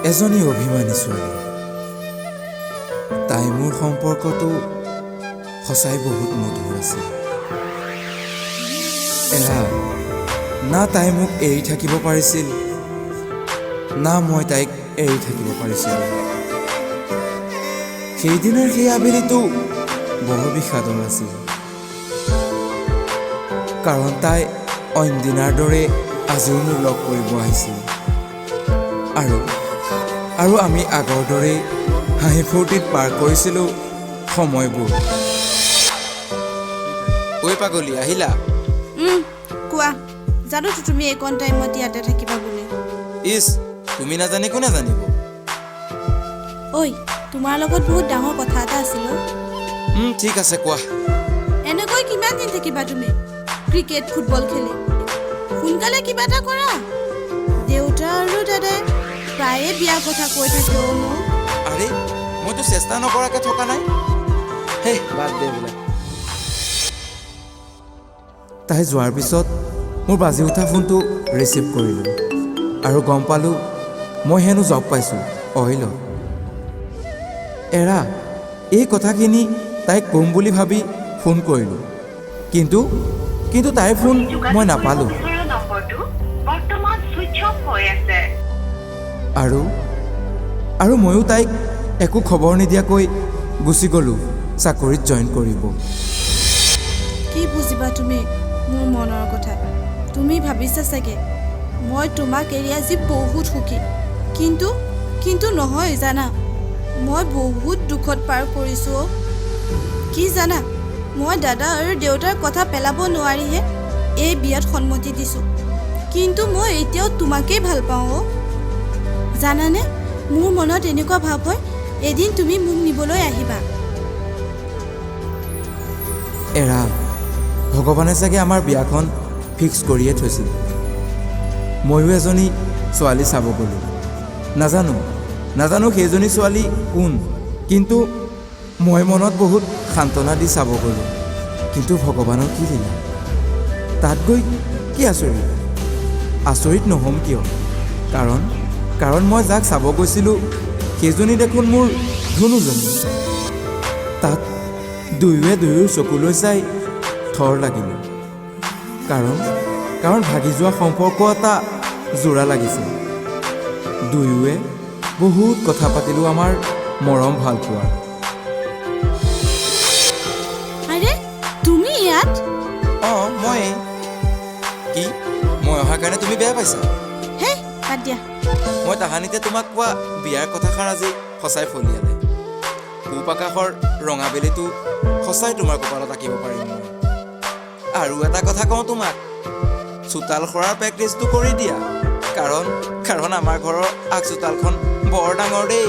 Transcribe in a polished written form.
এজনী অভিমানী ছোৱালী। তাই মোৰ সম্পৰ্কটো সঁচাই বহুত মধুৰ আছিল। এৰা না তাই মোক এৰি থাকিব পাৰিছিল, না মই তাইক এৰি থাকিব পাৰিছিলোঁ। সেইদিনাৰ সেই আবেলিটো বৰ বিষাদৰ আছিল, কাৰণ তাই অইন দিনাৰ দৰে আজিও মোক লগ কৰিব আহিছিল আৰু আমি আগৰ দৰেই হাঁহি ফূৰ্তিত পাৰ কৰিছিলোঁ সময়বোৰ। ঐ পাগলী, আহিলা? কোৱা। জানোতো তুমি এইকণ টাইমত ইয়াতে থাকিবা বুলি। ইছ, তুমি নাজানি কোনে জানিব? ঐ, তোমাৰ লগত বহুত ডাঙৰ কথা এটা আছিল। ঠিক আছে, কোৱা। এনেকৈ কিমান দিন থাকিবা তুমি ক্ৰিকেট ফুটবল খেলি? সোনকালে কিবা এটা কৰা। দেউতা আৰু দাদাই প্ৰায়ে বিয়াৰ কথা কৈ থাকে। মোক আৰে, মইতো চেষ্টা নকৰাকৈ থকা নাই। হে, বাদ দে বোলে। তাই যোৱাৰ পিছত মোৰ বাজি উঠা ফোনটো ৰিচিভ কৰিলোঁ আৰু গম পালোঁ মই হেনো জব পাইছোঁ অইলত। এৰা, এই কথাখিনি তাইক ক'ম বুলি ভাবি ফোন কৰিলোঁ, কিন্তু তাইৰ ফোন মই নাপালোঁ। আৰু ময়ো তাইক একো খবৰ নিদিয়াকৈ গুচি গ'লোঁ চাকৰিত জইন কৰিব। কি বুজিবা তুমি মোৰ মনৰ কথা? তুমি ভাবিছা চাগে মই তোমাক এৰি আজি বহুত সুখী, কিন্তু নহয় জানা, মই বহুত দুখত পাৰ কৰিছোঁ। কি জানা, মই দাদা আৰু দেউতাৰ কথা পেলাব নোৱাৰিহে এই বিয়াত সন্মতি দিছোঁ। কিন্তু মই এতিয়াও তোমাকেই ভাল পাওঁ। জানানে, মোৰ মনত এনেকুৱা ভাৱ হয় এদিন তুমি মোক নিবলৈ আহিবা। এৰা, ভগৱানে চাগে আমাৰ বিয়াখন ফিক্স কৰিয়ে থৈছিল। ময়ো এজনী ছোৱালী চাব গ'লোঁ। নাজানো সেইজনী ছোৱালী কোন, কিন্তু মই মনত বহুত সান্তনা দি চাব গ'লোঁ। কিন্তু ভগৱানৰ কি দিলে, তাত গৈ কি আচৰিত নহ'ম কিয়? কাৰণ মই যাক চাব গৈছিলোঁ সেইজনী দেখোন মোৰ ধুনুজনী। তাত দুয়োৱে দুয়োৰ চকুলৈ চাই থৰ লাগিলে, কাৰণ ভাগি যোৱা সম্পৰ্ক এটা জোৰা লাগিছে। দুয়োৱে বহুত কথা পাতিলোঁ আমাৰ মৰম ভাল পোৱাৰ। আৰে, তুমি ইয়াত? মই অহাৰ কাৰণে তুমি বেয়া পাইছা? হে, বাদ দিয়া। মই তাহানিতে তোমাক কোৱা বিয়াৰ কথাষাৰ আজি সঁচাই ফলিয়ালে। পূব আকাশৰ ৰঙাবেলিটো সঁচাই তোমাৰ কপালত আঁকিব পাৰিম মই। আৰু এটা কথা কওঁ তোমাক, চোতাল সৰাৰ প্ৰেক্টিচটো কৰি দিয়া, কাৰণ আমাৰ ঘৰৰ আগ চোতালখন বৰ ডাঙৰ দেই।